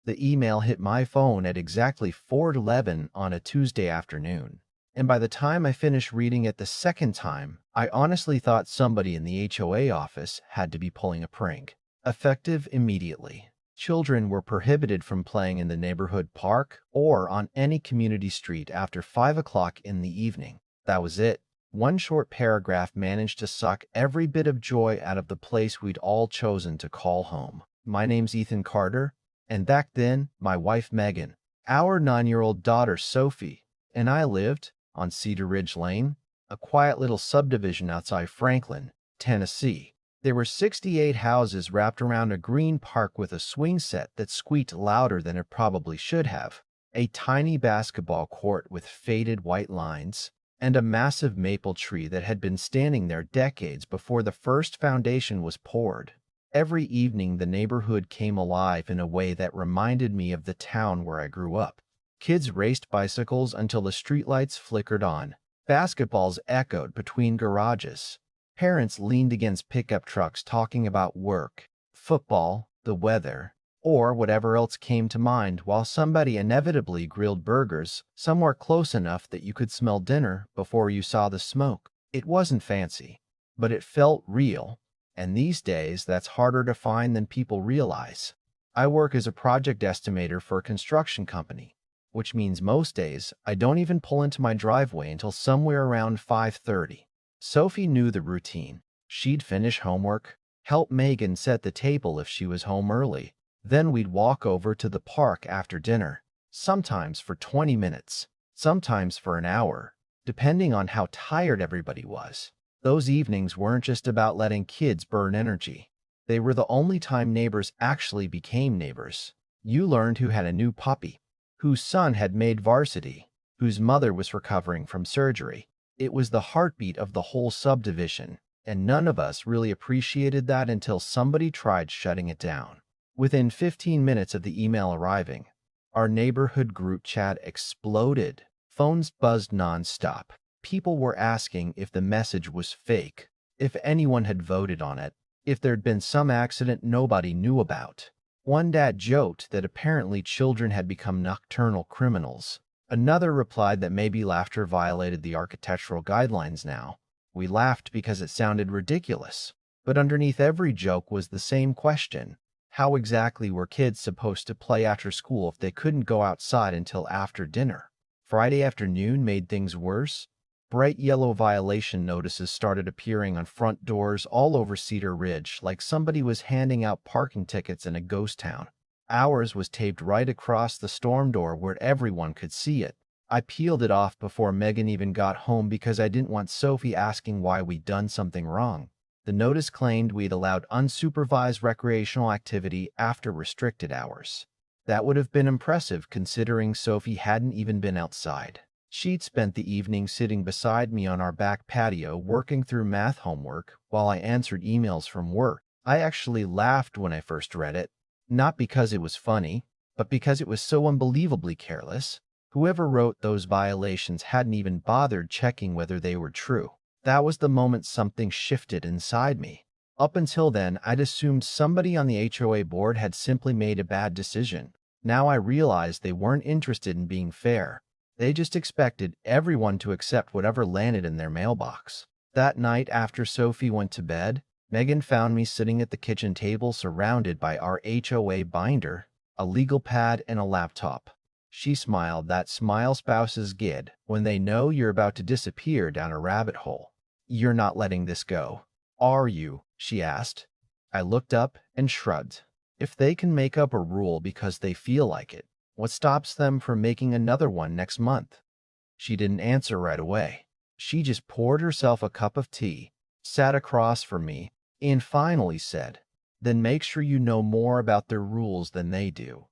The email hit my phone at exactly 4:11 on a Tuesday afternoon. And by the time I finished reading it the second time, I honestly thought somebody in the HOA office had to be pulling a prank. Effective immediately. Children were prohibited from playing in the neighborhood park or on any community street after 5 o'clock in the evening. That was it. One short paragraph managed to suck every bit of joy out of the place we'd all chosen to call home. My name's Ethan Carter, and back then, my wife Megan, our 9-year-old daughter Sophie, and I lived on Cedar Ridge Lane, a quiet little subdivision outside Franklin, Tennessee. There were 68 houses wrapped around a green park with a swing set that squeaked louder than it probably should have, a tiny basketball court with faded white lines, and a massive maple tree that had been standing there decades before the first foundation was poured. Every evening, the neighborhood came alive in a way that reminded me of the town where I grew up. Kids raced bicycles until the streetlights flickered on. Basketballs echoed between garages. Parents leaned against pickup trucks talking about work, football, the weather, or whatever else came to mind while somebody inevitably grilled burgers somewhere close enough that you could smell dinner before you saw the smoke. It wasn't fancy, but it felt real, and these days that's harder to find than people realize. I work as a project estimator for a construction company, which means most days I don't even pull into my driveway until somewhere around 5:30. Sophie knew the routine. She'd finish homework, help Megan set the table if she was home early. Then we'd walk over to the park after dinner, sometimes for 20 minutes, sometimes for an hour, depending on how tired everybody was. Those evenings weren't just about letting kids burn energy. They were the only time neighbors actually became neighbors. You learned who had a new puppy, whose son had made varsity, whose mother was recovering from surgery. It was the heartbeat of the whole subdivision, and none of us really appreciated that until somebody tried shutting it down. Within 15 minutes of the email arriving, our neighborhood group chat exploded. Phones buzzed nonstop. People were asking if the message was fake, if anyone had voted on it, if there'd been some accident nobody knew about. One dad joked that apparently children had become nocturnal criminals. Another replied that maybe laughter violated the architectural guidelines now. We laughed because it sounded ridiculous. But underneath every joke was the same question. How exactly were kids supposed to play after school if they couldn't go outside until after dinner? Friday afternoon made things worse. Bright yellow violation notices started appearing on front doors all over Cedar Ridge like somebody was handing out parking tickets in a ghost town. Ours was taped right across the storm door where everyone could see it. I peeled it off before Megan even got home because I didn't want Sophie asking why we'd done something wrong. The notice claimed we'd allowed unsupervised recreational activity after restricted hours. That would have been impressive considering Sophie hadn't even been outside. She'd spent the evening sitting beside me on our back patio working through math homework while I answered emails from work. I actually laughed when I first read it, not because it was funny, but because it was so unbelievably careless. Whoever wrote those violations hadn't even bothered checking whether they were true. That was the moment something shifted inside me. Up until then, I'd assumed somebody on the HOA board had simply made a bad decision. Now I realized they weren't interested in being fair. They just expected everyone to accept whatever landed in their mailbox. That night after Sophie went to bed, Megan found me sitting at the kitchen table surrounded by our HOA binder, a legal pad, and a laptop. She smiled that smile spouses get when they know you're about to disappear down a rabbit hole. "You're not letting this go, are you?" she asked. I looked up and shrugged. If they can make up a rule because they feel like it, what stops them from making another one next month? She didn't answer right away. She just poured herself a cup of tea, sat across from me, and finally said, "Then make sure you know more about their rules than they do."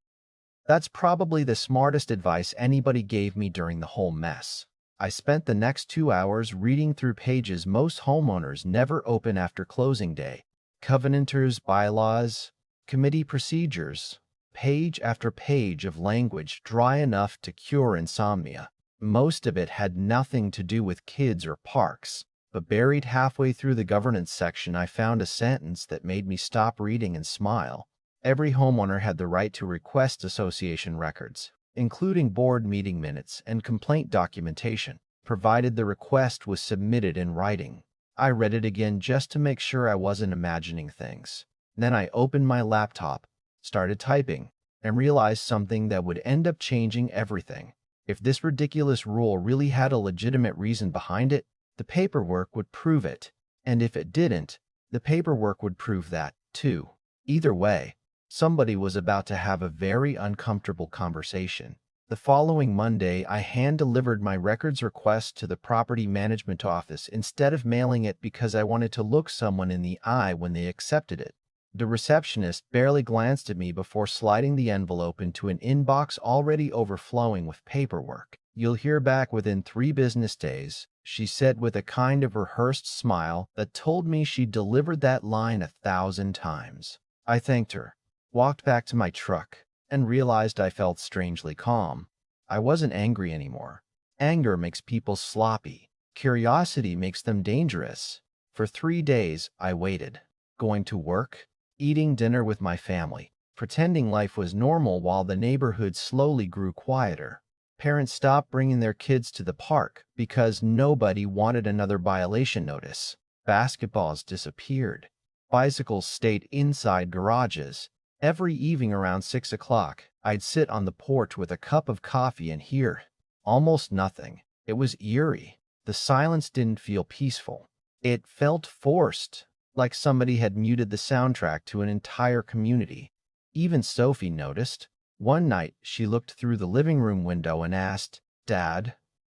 That's probably the smartest advice anybody gave me during the whole mess. I spent the next 2 hours reading through pages most homeowners never open after closing day. Covenanters' bylaws, committee procedures, page after page of language dry enough to cure insomnia. Most of it had nothing to do with kids or parks, but buried halfway through the governance section I found a sentence that made me stop reading and smile. Every homeowner had the right to request association records, including board meeting minutes and complaint documentation, provided the request was submitted in writing. I read it again just to make sure I wasn't imagining things. Then I opened my laptop, started typing, and realized something that would end up changing everything. If this ridiculous rule really had a legitimate reason behind it, the paperwork would prove it. And if it didn't, the paperwork would prove that, too. Either way, somebody was about to have a very uncomfortable conversation. The following Monday, I hand-delivered my records request to the property management office instead of mailing it because I wanted to look someone in the eye when they accepted it. The receptionist barely glanced at me before sliding the envelope into an inbox already overflowing with paperwork. "You'll hear back within 3 business days," she said with a kind of rehearsed smile that told me she'd delivered that line 1,000 times. I thanked her, walked back to my truck, and realized I felt strangely calm. I wasn't angry anymore. Anger makes people sloppy. Curiosity makes them dangerous. For 3 days, I waited, going to work, eating dinner with my family, pretending life was normal while the neighborhood slowly grew quieter. Parents stopped bringing their kids to the park because nobody wanted another violation notice. Basketballs disappeared. Bicycles stayed inside garages. Every evening around 6 o'clock, I'd sit on the porch with a cup of coffee and hear almost nothing. It was eerie. The silence didn't feel peaceful. It felt forced, like somebody had muted the soundtrack to an entire community. Even Sophie noticed. One night, she looked through the living room window and asked, "Dad,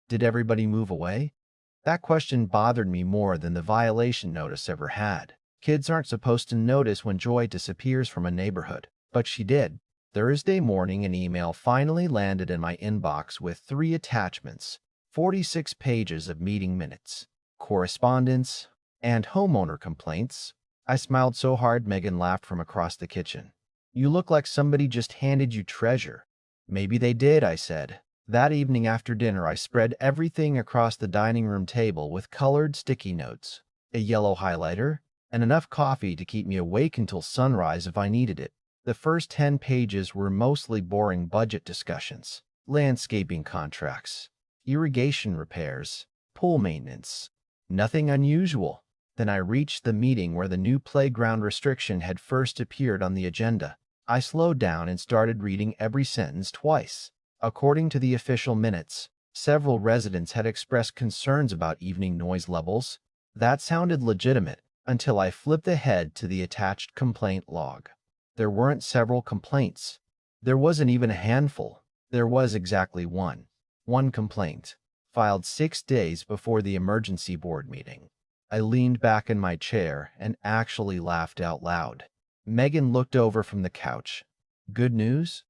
did everybody move away?" That question bothered me more than the violation notice ever had. Kids aren't supposed to notice when joy disappears from a neighborhood, but she did. Thursday morning, an email finally landed in my inbox with 3 attachments, 46 pages of meeting minutes, correspondence, and homeowner complaints. I smiled so hard Megan laughed from across the kitchen. "You look like somebody just handed you treasure." "Maybe they did," I said. That evening after dinner, I spread everything across the dining room table with colored sticky notes, a yellow highlighter, and enough coffee to keep me awake until sunrise if I needed it. The first 10 pages were mostly boring budget discussions, landscaping contracts, irrigation repairs, pool maintenance. Nothing unusual. Then I reached the meeting where the new playground restriction had first appeared on the agenda. I slowed down and started reading every sentence twice. According to the official minutes, several residents had expressed concerns about evening noise levels. That sounded legitimate until I flipped ahead to the attached complaint log. There weren't several complaints. There wasn't even a handful. There was exactly one. One complaint, filed 6 days before the emergency board meeting. I leaned back in my chair and actually laughed out loud. Megan looked over from the couch. "Good news?"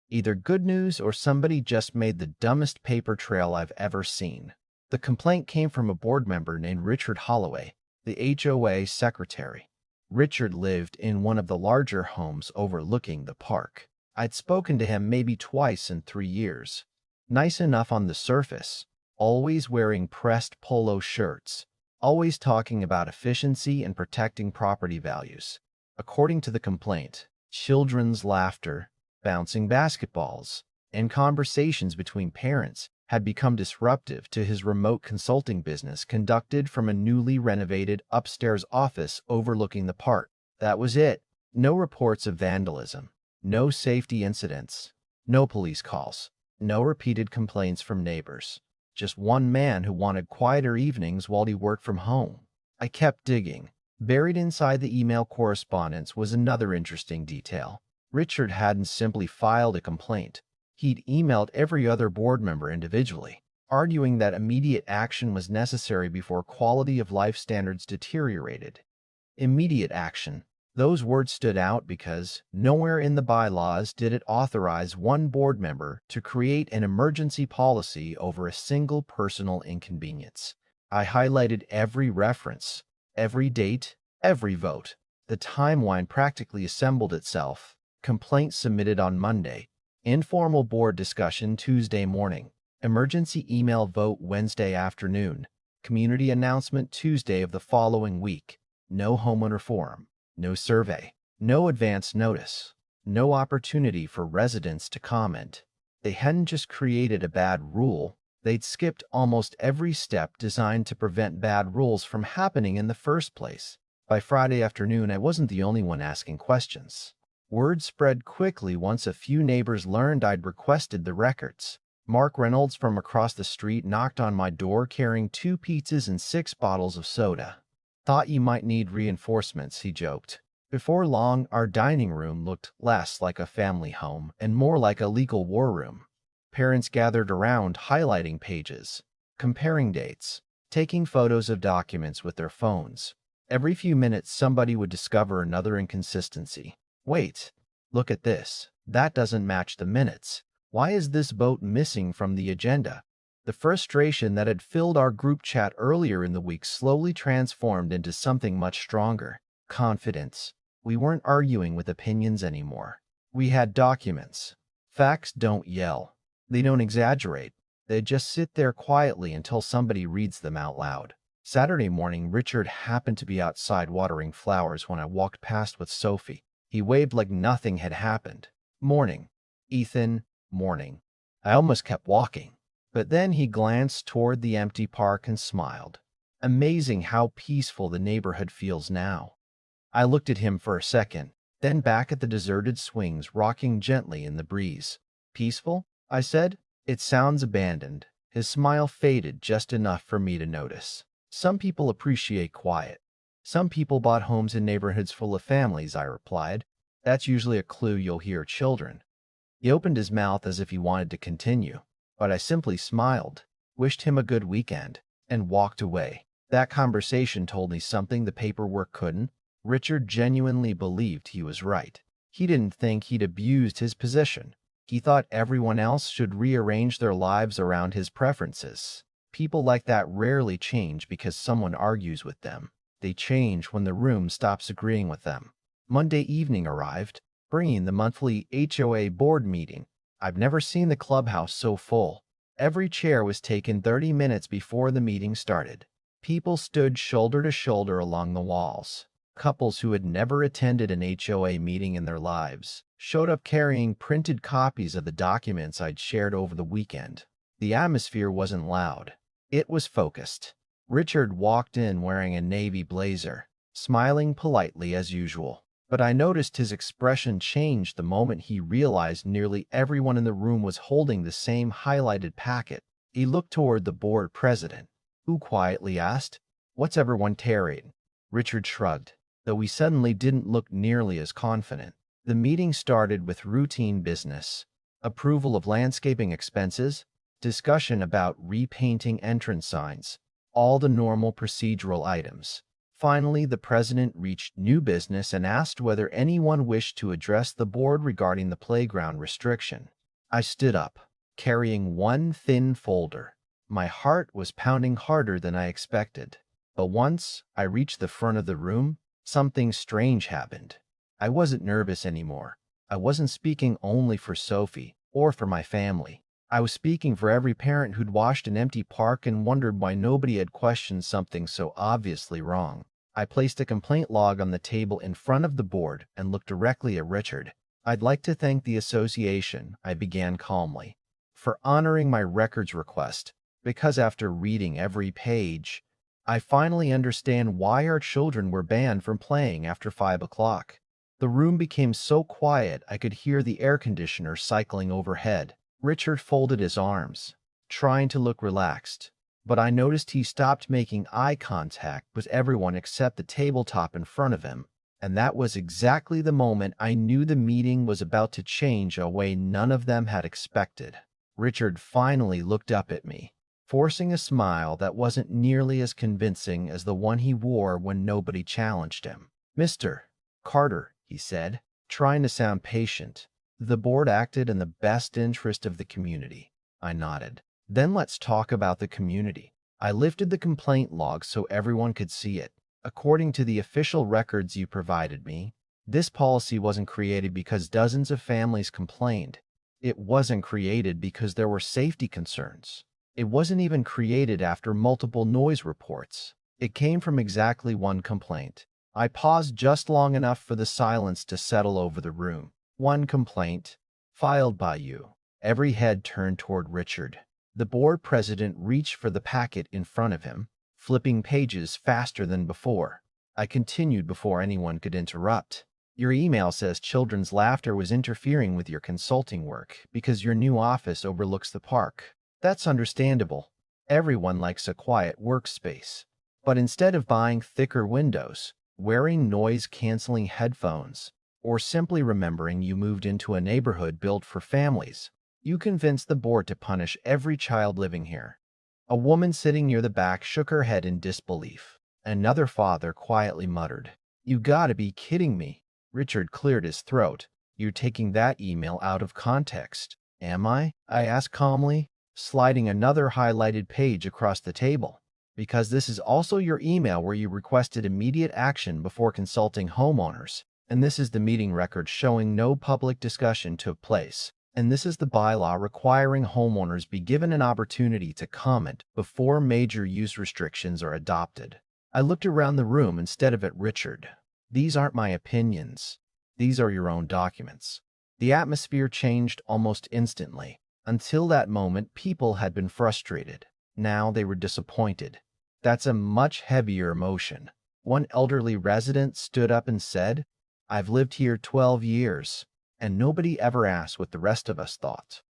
Either good news or somebody just made the dumbest paper trail I've ever seen. The complaint came from a board member named Richard Holloway, the HOA secretary. Richard lived in one of the larger homes overlooking the park. I'd spoken to him maybe twice in 3 years. Nice enough on the surface, always wearing pressed polo shirts, always talking about efficiency and protecting property values. According to the complaint, children's laughter, bouncing basketballs, and conversations between parents had become disruptive to his remote consulting business conducted from a newly renovated upstairs office overlooking the park. That was it. No reports of vandalism, no safety incidents, no police calls, no repeated complaints from neighbors. Just one man who wanted quieter evenings while he worked from home. I kept digging. Buried inside the email correspondence was another interesting detail. Richard hadn't simply filed a complaint. He'd emailed every other board member individually, arguing that immediate action was necessary before quality of life standards deteriorated. Immediate action. Those words stood out because nowhere in the bylaws did it authorize one board member to create an emergency policy over a single personal inconvenience. I highlighted every reference, every date, every vote. The timeline practically assembled itself. Complaint submitted on Monday. Informal board discussion Tuesday morning. Emergency email vote Wednesday afternoon. Community announcement Tuesday of the following week. No homeowner forum. No survey. No advance notice. no opportunity for residents to comment. They hadn't just created a bad rule, they'd skipped almost every step designed to prevent bad rules from happening in the first place. By Friday afternoon, I wasn't the only one asking questions. Word spread quickly once a few neighbors learned I'd requested the records. Mark Reynolds from across the street knocked on my door carrying 2 pizzas and 6 bottles of soda. "Thought you might need reinforcements," he joked. Before long, our dining room looked less like a family home and more like a legal war room. Parents gathered around, highlighting pages, comparing dates, taking photos of documents with their phones. Every few minutes, somebody would discover another inconsistency. "Wait, look at this. That doesn't match the minutes. Why is this vote missing from the agenda?" The frustration that had filled our group chat earlier in the week slowly transformed into something much stronger: confidence. We weren't arguing with opinions anymore. We had documents. Facts don't yell. They don't exaggerate. They just sit there quietly until somebody reads them out loud. Saturday morning, Richard happened to be outside watering flowers when I walked past with Sophie. He waved like nothing had happened. "Morning, Ethan, morning." I almost kept walking. But then he glanced toward the empty park and smiled. Amazing how peaceful the neighborhood feels now. I looked at him for a second, then back at the deserted swings rocking gently in the breeze. "Peaceful?" I said. "It sounds abandoned." His smile faded just enough for me to notice. "Some people appreciate quiet. Some people bought homes in neighborhoods full of families," I replied. "That's usually a clue you'll hear children." He opened his mouth as if he wanted to continue, but I simply smiled, wished him a good weekend, and walked away. That conversation told me something the paperwork couldn't. Richard genuinely believed he was right. He didn't think he'd abused his position. He thought everyone else should rearrange their lives around his preferences. People like that rarely change because someone argues with them. They change when the room stops agreeing with them. Monday evening arrived, bringing the monthly HOA board meeting. I've never seen the clubhouse so full. Every chair was taken 30 minutes before the meeting started. People stood shoulder to shoulder along the walls. Couples who had never attended an HOA meeting in their lives showed up carrying printed copies of the documents I'd shared over the weekend. The atmosphere wasn't loud. It was focused. Richard walked in wearing a navy blazer, smiling politely as usual. But I noticed his expression changed the moment he realized nearly everyone in the room was holding the same highlighted packet. He looked toward the board president, who quietly asked, "What's everyone carrying?" Richard shrugged, though he suddenly didn't look nearly as confident. The meeting started with routine business: approval of landscaping expenses, discussion about repainting entrance signs, all the normal procedural items. Finally, the president reached new business and asked whether anyone wished to address the board regarding the playground restriction. I stood up, carrying one thin folder. My heart was pounding harder than I expected. But once I reached the front of the room, something strange happened. I wasn't nervous anymore. I wasn't speaking only for Sophie or for my family. I was speaking for every parent who'd watched an empty park and wondered why nobody had questioned something so obviously wrong. I placed a complaint log on the table in front of the board and looked directly at Richard. "I'd like to thank the association," I began calmly, "for honoring my records request, because after reading every page, I finally understand why our children were banned from playing after 5 o'clock." The room became so quiet I could hear the air conditioner cycling overhead. Richard folded his arms, trying to look relaxed, but I noticed he stopped making eye contact with everyone except the tabletop in front of him, and that was exactly the moment I knew the meeting was about to change a way none of them had expected. Richard finally looked up at me, forcing a smile that wasn't nearly as convincing as the one he wore when nobody challenged him. "Mr. Carter," he said, trying to sound patient, "the board acted in the best interest of the community." I nodded. "Then let's talk about the community." I lifted the complaint log so everyone could see it. "According to the official records you provided me, this policy wasn't created because dozens of families complained. It wasn't created because there were safety concerns. It wasn't even created after multiple noise reports. It came from exactly one complaint." I paused just long enough for the silence to settle over the room. One complaint, filed by you. Every head turned toward Richard. The board president reached for the packet in front of him, flipping pages faster than before. I continued before anyone could interrupt. Your email says children's laughter was interfering with your consulting work because your new office overlooks the park. That's understandable. Everyone likes a quiet workspace. But instead of buying thicker windows, wearing noise-canceling headphones, or simply remembering you moved into a neighborhood built for families, you convinced the board to punish every child living here. A woman sitting near the back shook her head in disbelief. Another father quietly muttered, "You gotta be kidding me." Richard cleared his throat. "You're taking that email out of context." "Am I?" I asked calmly, sliding another highlighted page across the table. "Because this is also your email where you requested immediate action before consulting homeowners, and this is the meeting record showing no public discussion took place. And this is the bylaw requiring homeowners be given an opportunity to comment before major use restrictions are adopted." I looked around the room instead of at Richard. "These aren't my opinions. These are your own documents." The atmosphere changed almost instantly. Until that moment, people had been frustrated. Now they were disappointed. That's a much heavier emotion. One elderly resident stood up and said, "I've lived here 12 years, and nobody ever asked what the rest of us thought."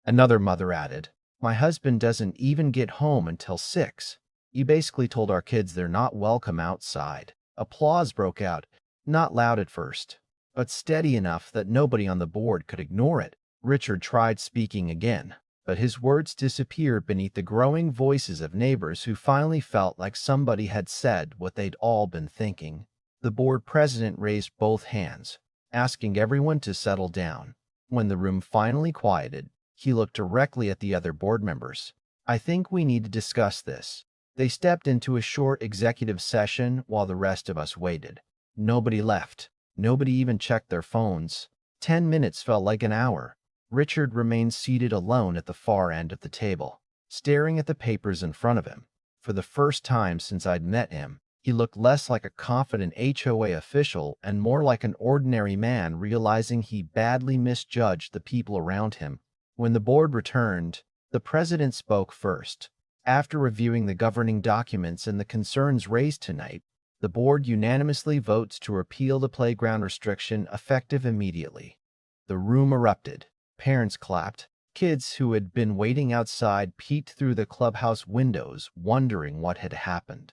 Another mother added, "My husband doesn't even get home until 6. You basically told our kids they're not welcome outside." Applause broke out, not loud at first, but steady enough that nobody on the board could ignore it. Richard tried speaking again, but his words disappeared beneath the growing voices of neighbors who finally felt like somebody had said what they'd all been thinking. The board president raised both hands, asking everyone to settle down. When the room finally quieted, he looked directly at the other board members. "I think we need to discuss this." They stepped into a short executive session while the rest of us waited. Nobody left. Nobody even checked their phones. 10 minutes felt like an hour. Richard remained seated alone at the far end of the table, staring at the papers in front of him. For the first time since I'd met him, he looked less like a confident HOA official and more like an ordinary man realizing he badly misjudged the people around him. When the board returned, the president spoke first. "After reviewing the governing documents and the concerns raised tonight, the board unanimously votes to repeal the playground restriction effective immediately." The room erupted. Parents clapped. Kids who had been waiting outside peeked through the clubhouse windows, wondering what had happened.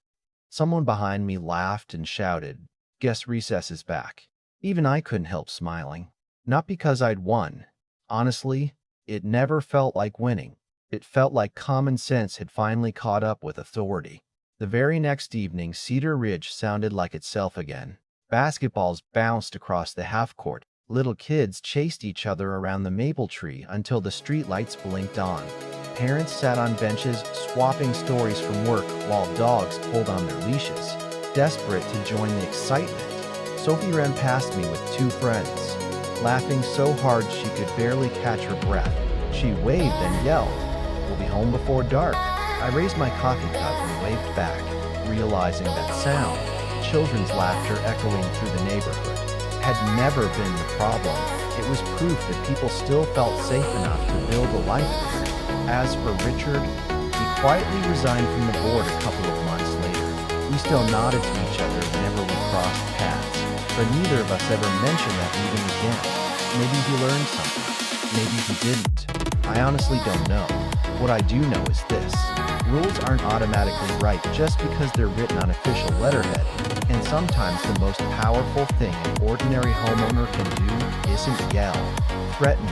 Someone behind me laughed and shouted, "Guess recess is back." Even I couldn't help smiling. Not because I'd won. Honestly, it never felt like winning. It felt like common sense had finally caught up with authority. The very next evening, Cedar Ridge sounded like itself again. Basketballs bounced across the half-court. Little kids chased each other around the maple tree until the streetlights blinked on. Parents sat on benches, swapping stories from work while dogs pulled on their leashes, desperate to join the excitement. Sophie ran past me with 2 friends, laughing so hard she could barely catch her breath. She waved and yelled, "We'll be home before dark." I raised my coffee cup and waved back, realizing that sound, children's laughter echoing through the neighborhood, had never been the problem. It was proof that people still felt safe enough to build a life there. As for Richard, he quietly resigned from the board a couple of months later. We still nodded to each other whenever we crossed paths, but neither of us ever mentioned that meeting again. Maybe he learned something. Maybe he didn't. I honestly don't know. What I do know is this: rules aren't automatically right just because they're written on official letterhead, and sometimes the most powerful thing an ordinary homeowner can do isn't yell, threaten,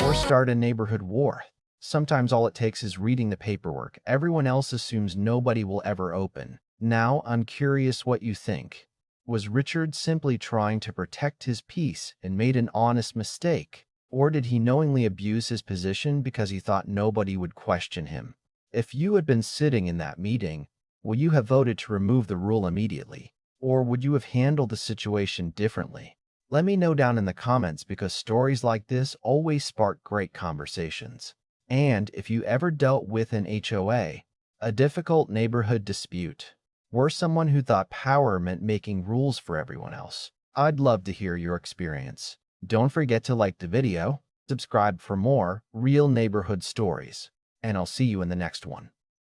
or start a neighborhood war. Sometimes all it takes is reading the paperwork everyone else assumes nobody will ever open. Now, I'm curious what you think. Was Richard simply trying to protect his peace and made an honest mistake? Or did he knowingly abuse his position because he thought nobody would question him? If you had been sitting in that meeting, would you have voted to remove the rule immediately? Or would you have handled the situation differently? Let me know down in the comments because stories like this always spark great conversations. And if you ever dealt with an HOA, a difficult neighborhood dispute, or someone who thought power meant making rules for everyone else, I'd love to hear your experience. Don't forget to like the video, subscribe for more real neighborhood stories, and I'll see you in the next one.